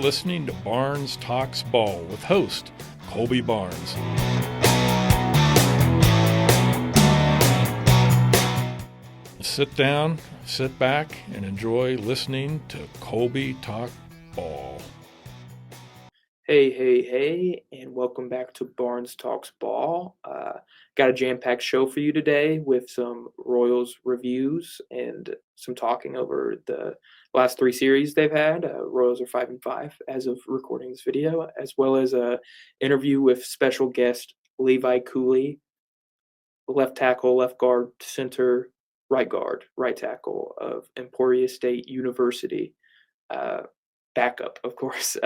listening to Barnes Talks Ball with host Colby Barnes. Sit down, sit back, and enjoy listening to Colby Talk Ball. Hey, and welcome back to Barnes Talks Ball. Got a jam-packed show for you today with some Royals reviews and some talking over the last three series they've had. Royals are 5-5 as of recording this video, as well as a interview with special guest Levi Cooley, left tackle, left guard, center, right guard, right tackle of Emporia State University. Backup, of course.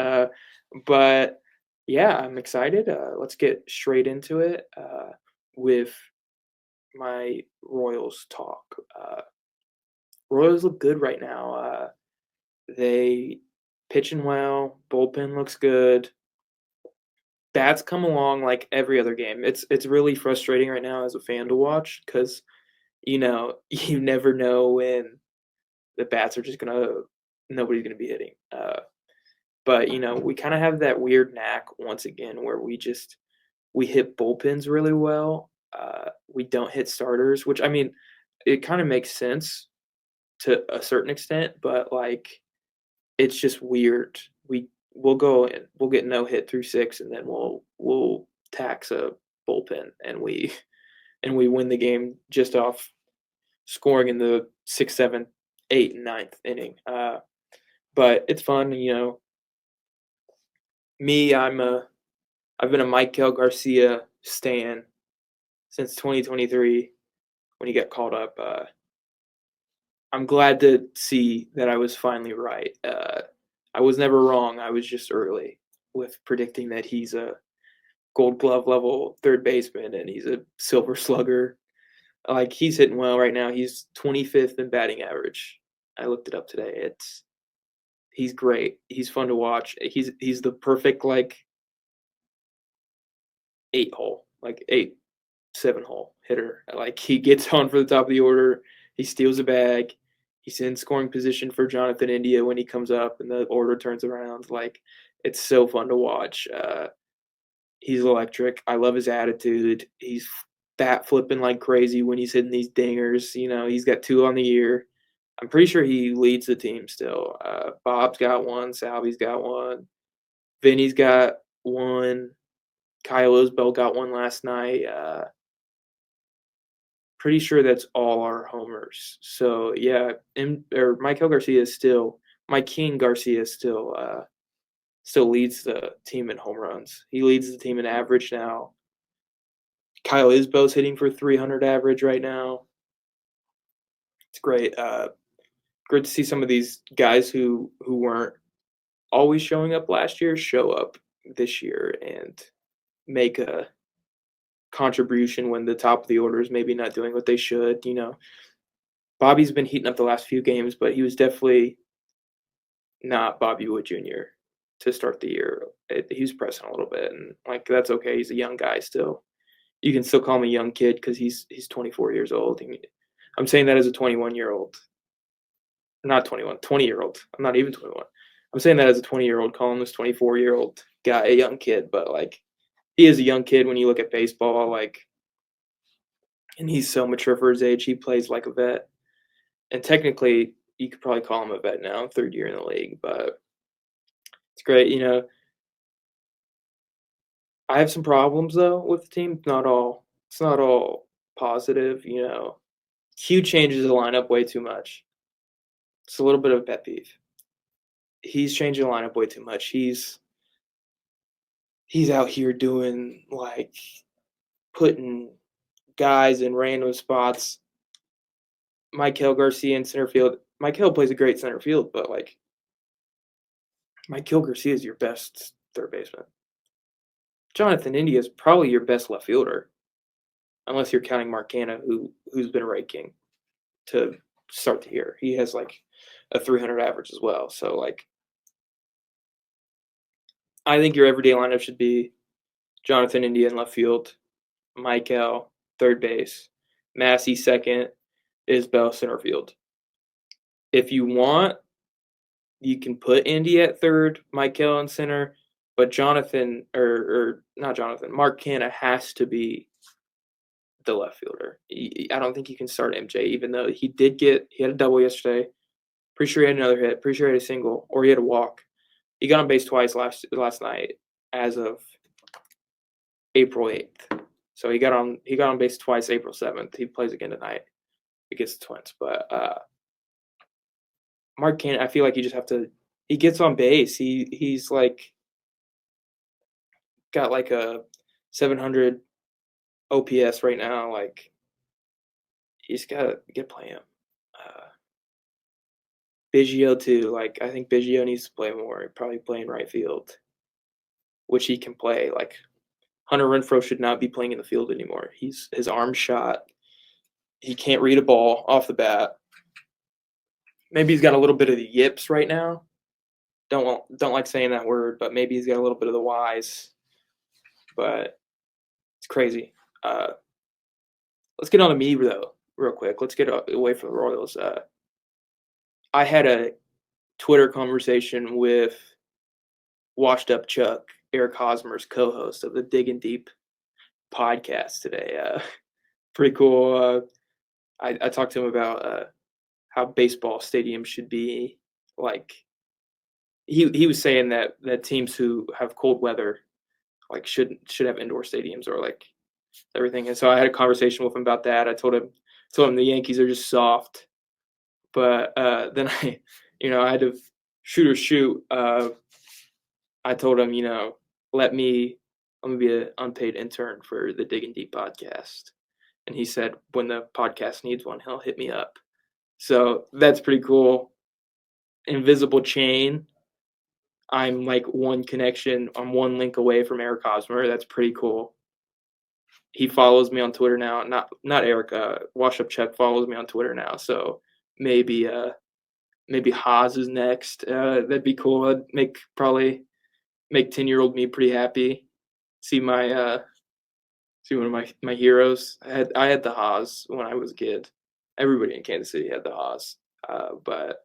But yeah, I'm excited. Let's get straight into it with my Royals talk. Royals look good right now. They pitching well. Bullpen looks good. Bats come along like every other game. It's really frustrating right now as a fan to watch because you never know when the bats are just nobody's gonna be hitting. But we kind of have that weird knack once again where we hit bullpens really well. We don't hit starters, which I mean, it kind of makes sense to a certain extent, but like it's just weird. We'll go and we'll get no hit through six, and then we'll tax a bullpen, and we win the game just off scoring in the sixth, seventh, eighth, and ninth inning. But it's fun, Me, I've been a Michael Garcia stan since 2023 when he got called up. I'm glad to see that I was finally right. I was never wrong. I was just early with predicting that he's a Gold Glove level third baseman and he's a Silver Slugger. Like he's hitting well right now. He's 25th in batting average. I looked it up today. He's great. He's fun to watch. He's the perfect like 8-hole, like 7-hole hitter. Like he gets on for the top of the order. He steals a bag. He's in scoring position for Jonathan India when he comes up and the order turns around. Like it's so fun to watch. He's electric. I love his attitude. He's bat flipping like crazy when he's hitting these dingers. He's got 2 on the year. I'm pretty sure he leads the team still. Bob's got 1. Salvy's got 1. Vinny's got 1. Kyle Isbell got 1 last night. Pretty sure that's all our homers. So yeah, Mike King Garcia still leads the team in home runs. He leads the team in average now. Kyle Isbell's hitting for 300 average right now. It's great. Great to see some of these guys who weren't always showing up last year show up this year and make a contribution when the top of the order is maybe not doing what they should. Bobby's been heating up the last few games, but he was definitely not Bobby Wood Jr. to start the year. He was pressing a little bit, and like that's okay. He's a young guy still. You can still call him a young kid because he's 24 years old. I'm saying that as a 21-year-old, not 21, 20-year-old. I'm not even 21. I'm saying that as a 20-year-old, calling this 24-year-old guy a young kid, but like he is a young kid when you look at baseball, like, and he's so mature for his age. He plays like a vet, and technically, you could probably call him a vet now, 3rd year in the league. But it's great. I have some problems though with the team. It's not all positive. Q changes the lineup way too much. It's a little bit of a pet peeve. He's changing the lineup way too much. He's out here doing like putting guys in random spots. Michael Garcia in center field. Michael plays a great center field, but like Michael Garcia is your best third baseman. Jonathan India is probably your best left fielder, unless you're counting Mark Canha, who's been raking to start the year. He has like a 300 average as well. So like, I think your everyday lineup should be Jonathan India in left field, Michael third base, Massey second, Isbell center field. If you want you can put Indy at third, Michael in center, but Jonathan or not Jonathan, Mark Canna has to be the left fielder. I don't think you can start MJ, even though he had a double yesterday. Pretty sure he had another hit. Pretty sure he had a single, or he had a walk. He got on base twice last night, as of April 8th. So he got on base twice April 7th. He plays again tonight against the Twins. But Mark Cannon, I feel like you just have to. He gets on base. He's like got like a 700 OPS right now. Like he's got to get play him. Biggio too. Like I think Biggio needs to play more. Probably playing right field, which he can play. Like Hunter Renfroe should not be playing in the field anymore. His arm shot. He can't read a ball off the bat. Maybe he's got a little bit of the yips right now. Don't like saying that word, but maybe he's got a little bit of the whys. But it's crazy. Let's get on to me though, real quick. Let's get away from the Royals. I had a Twitter conversation with Washed Up Chuck, Eric Hosmer's co-host of the Digging Deep podcast today. Pretty cool. I talked to him about how baseball stadiums should be. Like he was saying that teams who have cold weather like should have indoor stadiums or like everything. And so I had a conversation with him about that. I told him the Yankees are just soft. But then I had to shoot. I told him, let me be an unpaid intern for the Digging Deep podcast. And he said, when the podcast needs one, he'll hit me up. So that's pretty cool. Invisible chain. I'm like one connection. I'm one link away from Eric Hosmer. That's pretty cool. He follows me on Twitter now. Not Eric. Wash Up Chuck follows me on Twitter now. So maybe Haas is next. That'd be cool. I'd probably make 10-year-old me pretty happy. See one of my heroes. I had the Haas when I was a kid. Everybody in Kansas City had the Haas. But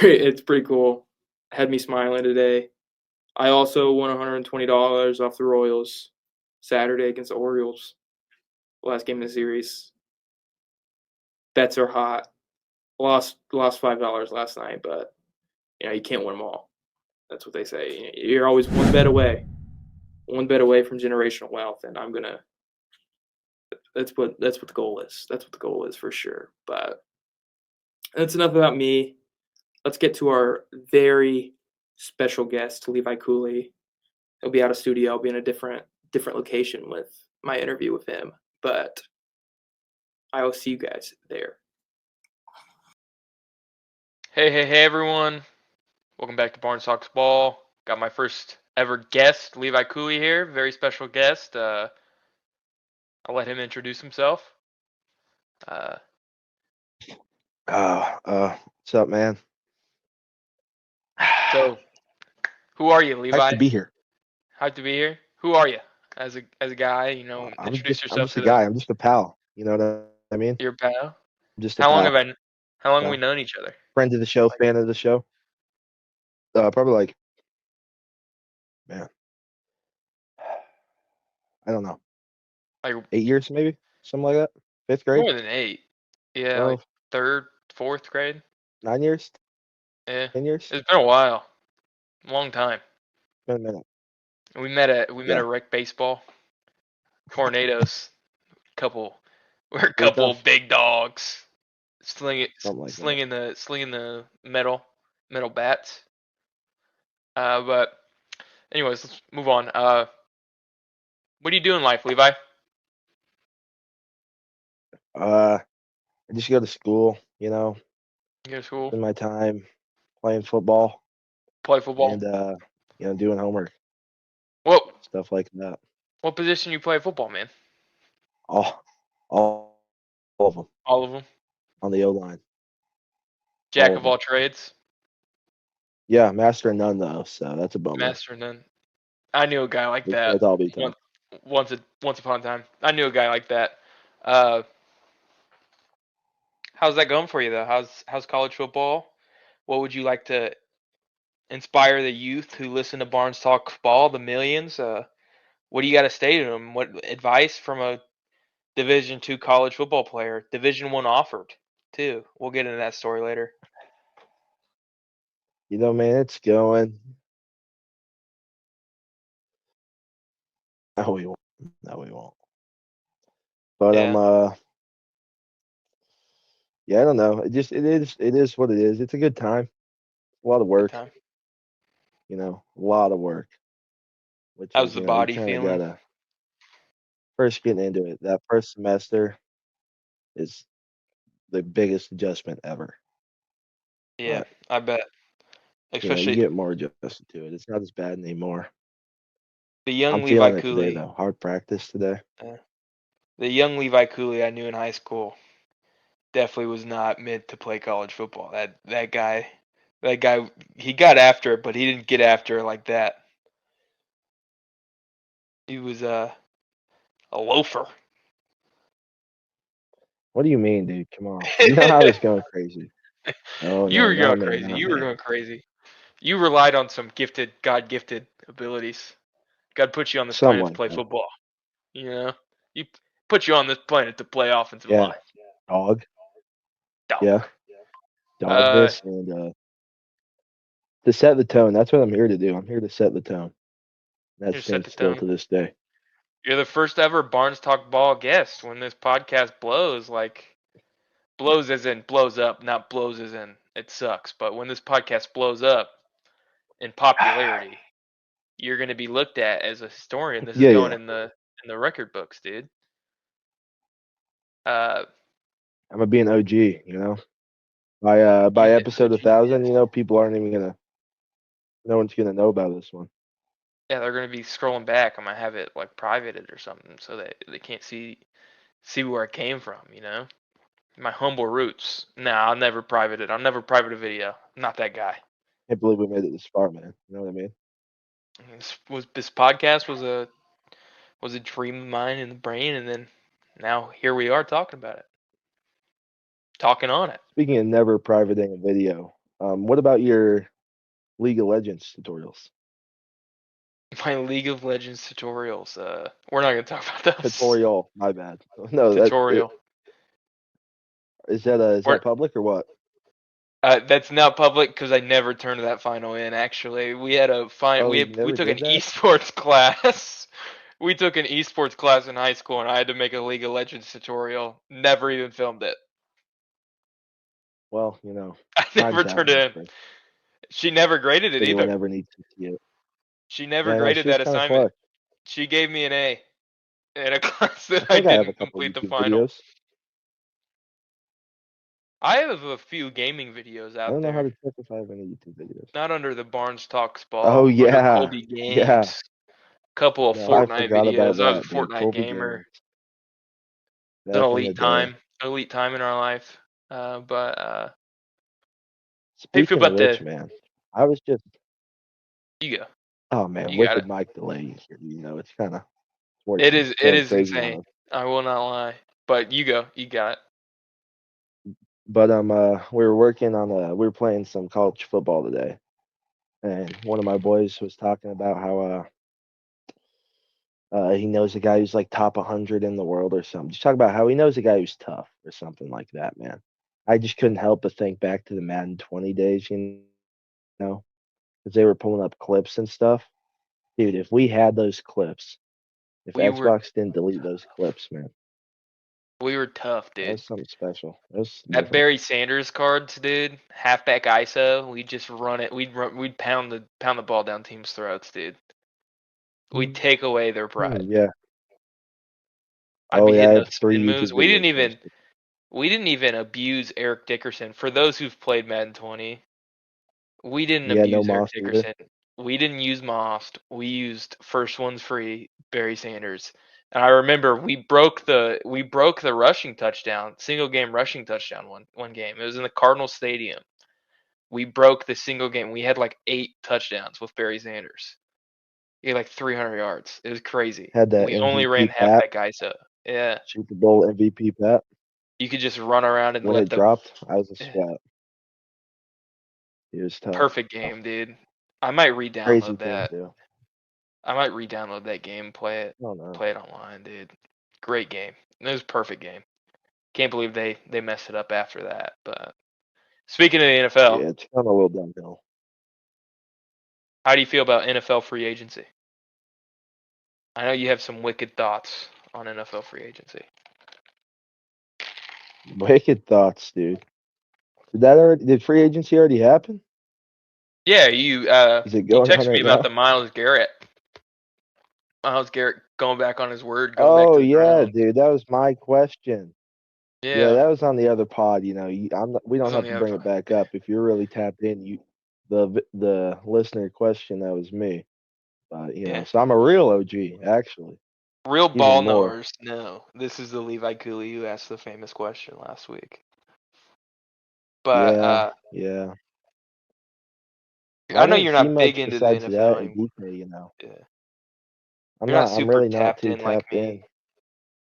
it's pretty cool. Had me smiling today. I also won $120 off the Royals Saturday against the Orioles. Last game of the series. Bets are hot. Lost $5 last night, but you can't win them all. That's what they say. You're always one bet away from generational wealth, and I'm gonna. That's what the goal is. That's what the goal is for sure. But that's enough about me. Let's get to our very special guest, Levi Cooley. He'll be out of studio. I'll be in a different location with my interview with him. But I will see you guys there. Hey, everyone. Welcome back to Barnes Talks Ball. Got my first ever guest, Levi Cooley here. Very special guest. I'll let him introduce himself. What's up, man? So, wwho are you, Levi? Nice to be here. Hyped to be here. Who are you as a guy? Introduce yourself. I'm just a guy. I'm just a pal. You know what I mean? You're a pal. I'm just a pal. How long have we known each other? Friend of the show, fan of the show. Probably like, man, I don't know, Like 8 years maybe, something like that. 5th grade. more than 8. Yeah, 12, like 3rd, 4th grade. 9 years. Yeah, 10 years. it's been a while. Long time. Been a minute. We met at rec baseball. Tornadoes. We're a couple tough. big dogs. Slinging Something like the metal bats. But anyways, let's move on. What do you do in life, Levi? I just go to school. You go to school, Spend my time playing football play football. and doing homework, Whoa, stuff like that. what position you play football, man? All of them All of them. on the O line. Jack All of of all trades. Yeah, master of none though, so that's a bummer. Master of none. I knew a guy like that. That's all be tough. Once upon a time, I knew a guy like that. How's that going for you though? How's college football? what would you like to inspire the youth who listen to Barnes Talk Ball, the millions? What do you got to say to them? What advice from a Division II college football player? Division I offered too. We'll get into that story later. Man, it's going. No, we won't. No, we won't. But Yeah. yeah, I don't know. It is what it is. It's a good time. A lot of Good work, time. a lot of work, which How's is, the you body kind of feeling? gotta first getting into it. That first semester is the biggest adjustment ever. Yeah, But I bet. you Especially get more adjusted to it. It's not as bad anymore. the I'm young Levi feeling it today Cooley. though. Hard practice today. The young Levi Cooley I knew in high school definitely was not meant to play college football. That guy, he got after it, but he didn't get after it like that. He was a loafer. What do you mean, dude? Come on. You know I was going crazy. Oh You no, were not going me, crazy. not You were me. going crazy. You relied on some God gifted abilities. God put you on this Something planet to like play that. football. You know, you put you on this planet to play offensive Yeah. line. Dog. Dog. Yeah. Dog Uh, this and to set the tone. That's what I'm here to do. I'm here to set the tone. That you set stands the still tone. to this day. You're the first ever Barnes Talk Ball guest. When this podcast blows, blows as in blows up, not blows as in it sucks. But when this podcast blows up in popularity, you're going to be looked at as a historian. This is Yeah, going yeah. in the record books, dude. Uh, I'm gonna be an OG, you By hit episode OG 1,000, status. people aren't even gonna no one's gonna know about this one. Yeah, they're going to be scrolling back. I'm going to have it like privated or something so that they can't see where I came from. My humble roots. Nah, I'll never private it. I'll never private a video. I'm not that guy. Can't believe we made it this far, man. You know what I mean? This podcast was a dream of mine in the brain, and then now here we are talking about it, talking on it. Speaking of never privating a video, what about your League of Legends tutorials? My League of Legends tutorials. We're not gonna talk about those. Tutorial, my bad. No, Tutorial. is We're that public or what? That's now public because I never turned that final in. Actually, we had a fine. Oh, you We never took an did that? esports class. We took an esports class in high school, and I had to make a League of Legends tutorial. Never even filmed it. Well, I mine's never out turned now it in. for She never graded if it anyone either. ever needs to see it. She never Yeah, no, graded she was that kind of assignment. clutch. She gave me an A in a class I that I think I have a didn't couple complete the YouTube final. videos. I have a few gaming videos I out don't know how there. to check if I have any YouTube videos. Not under the Barnes Talks Oh ball, under yeah, Colby yeah. Games. Couple of No, I Fortnite forgot about videos. I was a that, dude. Fortnite Colby gamer. Games It's an back in the day. elite time in our life. But how you feel Speaking of about which, man, I was just you go? oh man, You got wicked it. mic delay here. It's kind of working It going is crazy on insane. us. I will not lie. But you go. You got it. But we were playing some college football today, and one of my boys was talking about how he knows a guy who's like top 100 in the world or something. Just talk about how he knows a guy who's tough or something like that, man. I just couldn't help but think back to the Madden 20 days, know, because they were pulling up clips and stuff. Dude, if we had those clips, if We were Xbox didn't delete those clips, man, we were tough, that dude. was something special. It was That different. Barry Sanders cards, dude. Halfback ISO. We'd just run it. We'd pound the ball down teams' throats, dude. We'd take away their pride. Yeah. I'd Oh be yeah, I hitting have those spin 3 YouTube moves. videos posted. We didn't even abuse Eric Dickerson. For those who've played Madden 20, we didn't Yeah, no abuse Eric Moss either. Dickerson. We didn't use Most. We used first one's free Barry Sanders. And I remember we broke the rushing touchdown, single game rushing touchdown one game. It was in the Cardinal Stadium. We broke the single game. We had like 8 touchdowns with Barry Sanders. He had like 300 yards. It was crazy. Had that We only ran MVP Pat, halfback ISO. Yeah. Super Bowl MVP Pat. You could just run around and When let it them. dropped, I was a sweat. He was tough. Perfect game, dude. I might Crazy re-download team that. too. I might re-download that game, play it, Oh no. play it online, dude. Great game. It was a perfect game. Can't believe they messed it up after that. But speaking of the NFL, Yeah, it's gone a little downhill. how do you feel about NFL free agency? I know you have some wicked thoughts on NFL free agency. Wicked thoughts, dude. Did free agency already happen? Yeah, you Is it you going on texted me right about now? the Myles Garrett. Myles Garrett going back on his word, going back Oh to the yeah, Browns. dude. That was my question. Yeah, Yeah, that was on the other pod. You know, we it don't was on have the to other bring it side. back up. If you're really tapped in, the listener question, that was me. But Yeah. so I'm a real OG, actually, Real even ball more. knowers know. This is the Levi Cooley who asked the famous question last week. But Yeah. I I know didn't you're see not big much into the besides NFL that at anymore. DK. Yeah. I'm You're not not. I'm super really not tapped too in like tapped in. me.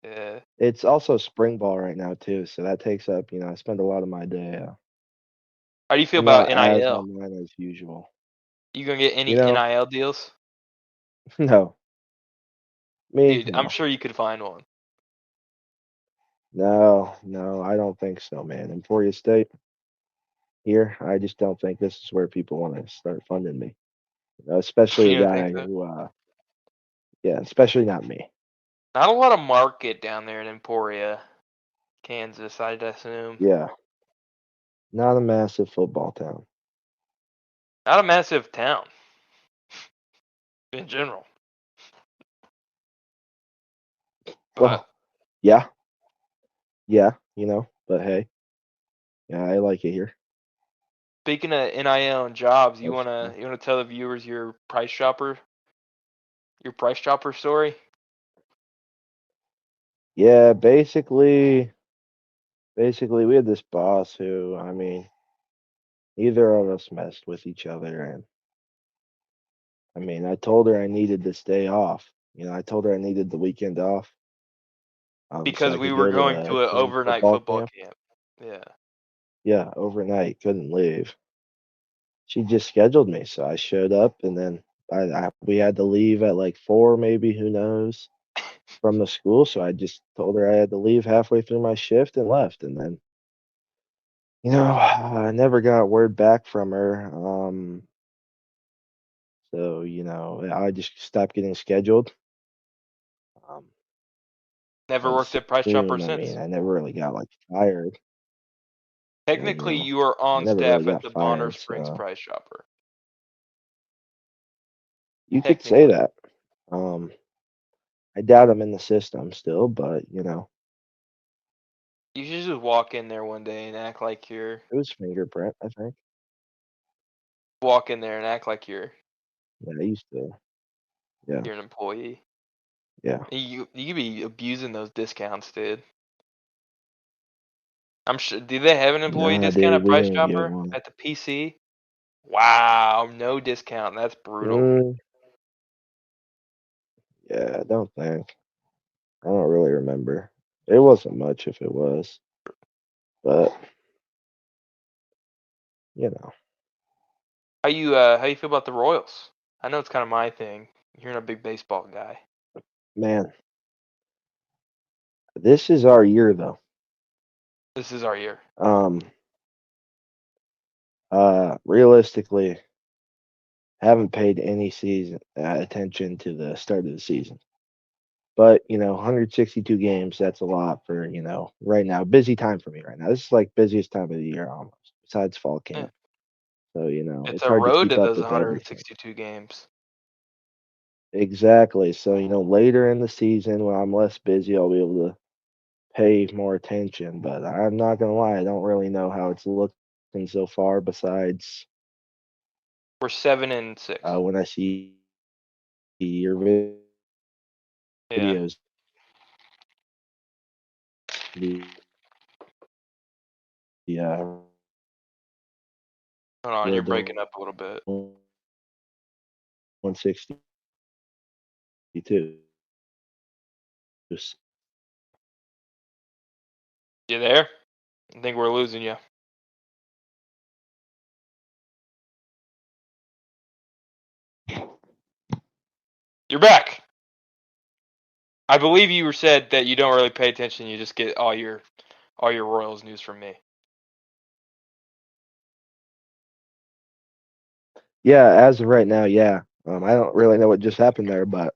Yeah. It's also spring ball right now too, so that takes up. I spend a lot of my day. How do you feel I'm about not as NIL? online as usual. You gonna get any You know? NIL deals? No, me Dude, I'm no. sure you could find one. No, I don't think so, man. Emporia State here, I just don't think this is where people want to start funding me. Especially a You don't think guy so? who, yeah, especially not me. Not a lot of market down there in Emporia, Kansas, I'd assume. Yeah, not a massive football town. Not a massive town in general. But Well, yeah, yeah, but hey, yeah, I like it here. speaking of NIL and jobs, you That's wanna cool. you wanna tell the viewers your price chopper story? Yeah, basically, we had this boss who, neither of us messed with each other, and I told her I needed this day off. I told her I needed the weekend off, so Because I we could were go to going the to an team overnight football football camp. camp. Yeah. Yeah, overnight, couldn't leave. She just scheduled me, so I showed up, and then we had to leave at like 4, maybe, who knows, from the school. So I just told her I had to leave halfway through my shift and left. And then, I never got word back from her. So I just stopped getting scheduled. Um, Never and worked at Price Chopper soon, since. I never really got like fired. Technically, you are I on never really staff at got the Bonner fired. Springs So Price Chopper. you could say Technically. that. Um, I doubt I'm in the system still, but You should just walk in there one day and act like you're it was fingerprint, I think. walk in there and act like Yeah, I used to. Yeah, you're an employee. yeah. You could be abusing those discounts, dude. I'm sure. Do they have an employee Nah, discount dude, at we Price didn't get Chopper one. at the PC? Wow, no discount. That's brutal. Mm, yeah, I don't think. I don't really remember. It wasn't much if it was, but you know, How you feel about the Royals? I know it's kind of my thing. You're a big baseball guy. man, this is our year though. This is our year. Um, realistically, haven't paid any season attention to the start of the season. But 162 games, that's a lot for right now. Busy time for me right now. This is like busiest time of the year almost, besides fall Yeah. camp. So It's it's a hard to road keep to up those with everything. 162 games. Exactly. So later in the season when I'm less busy, I'll be able to pay more attention. But I'm not gonna lie, I don't really know how it's looking so far. Besides, We're 7-6. when I see your Yeah. videos, the Hold on, you're road breaking to up a little bit. 162. You there? I think we're losing you. You're back. I believe you said that you don't really pay attention. You just get all your Royals news from me. Yeah, as of right now, yeah. I don't really know what just happened there, but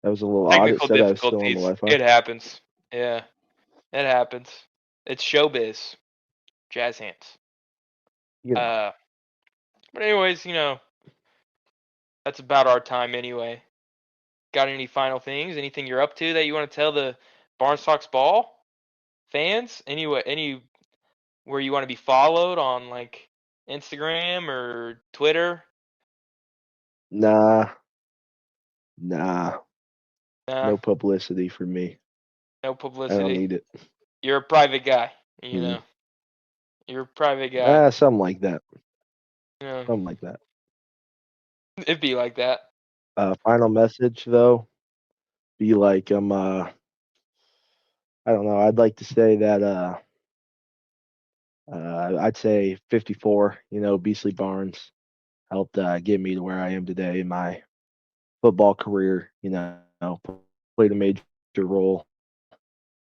that was a little odd. It Technical said I was still on the difficulties. Wi-Fi. It happens. Yeah, it happens. It's showbiz. Jazz hands. You know, But anyways, that's about our time anyway. Got any final things? Anything you're up to that you want to tell the Barnes Talks Ball fans? Any where you want to be followed on like Instagram or Twitter? nah, Nah, no publicity for me. no I don't publicity. need it. You're a private guy. Mm. You're a private guy. Something like that. You know, Something like that. it'd be like that. Final message though, be like I don't know. I'd like to say that I'd say 54. Beasley Barnes helped get me to where I am today in my football career. Played a major role.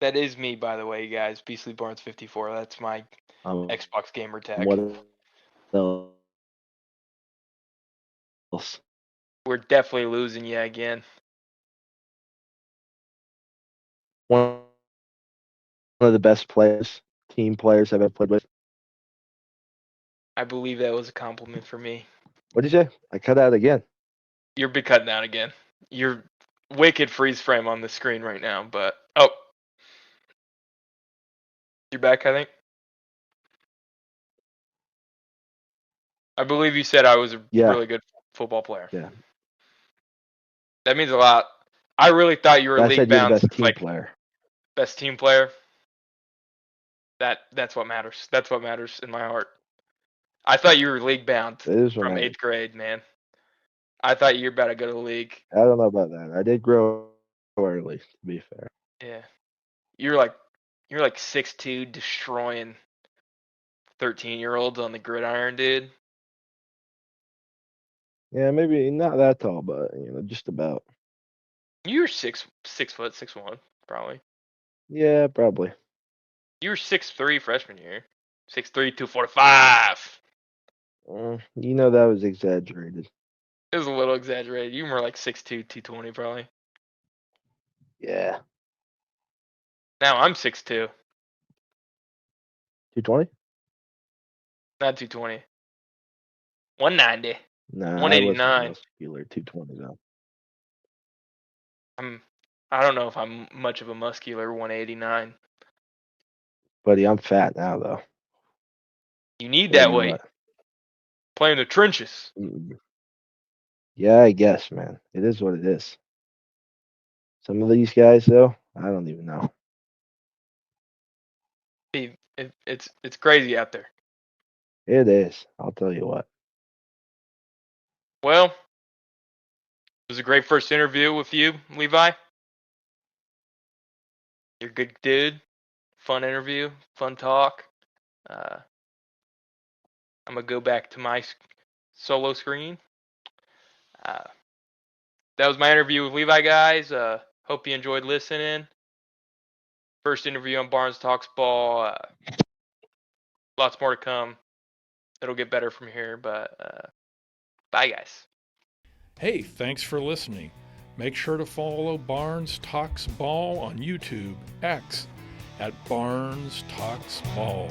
That is me, by the way, guys. Beasley Barnes 54. That's my Um, Xbox gamer tag. what else? We're definitely losing you again. One of the best team players I've ever played with. I believe that was a compliment for me. What did you say? I cut out again. You're be cutting out again. You're wicked freeze frame on the screen right now, but you're back, I think. I believe you said I was a really good football player. Yeah. That means a lot. I really thought you were I league said you're the bound, best team like player. best team player. That's what matters. That's what matters in my heart. I thought you were league bound It is what from matters. 8th grade, man. I thought you were about to go to the league. I don't know about that. I did grow early, to be fair. Yeah. You're like 6'2", destroying 13-year-olds on the gridiron, dude. Yeah, maybe not that tall, but just about. You were 6'1", probably. Yeah, probably. You were 6'3" freshman year. 6'3", 245. That was exaggerated. It was a little exaggerated. You were like 6'2", 220 probably. Yeah. Now I'm 6'2". 220? Not 220. 190. Nah, 189. I wasn't muscular. 220 though. I don't know if I'm much of a muscular 189. Buddy, I'm fat now though. You need Tell that you weight. what. Playing the trenches. Yeah, I guess, man. It is what it is. Some of these guys though, I don't even know. It's crazy out there. It is. I'll tell you what. Well, it was a great first interview with you, Levi. You're a good dude. Fun interview. Fun talk. I'm going to go back to my solo screen. That was my interview with Levi, guys. Hope you enjoyed listening. First interview on Barnes Talks Ball. Lots more to come. It'll get better from here, but bye, guys. Hey, thanks for listening. Make sure to follow Barnes Talks Ball on YouTube, X, at Barnes Talks Ball.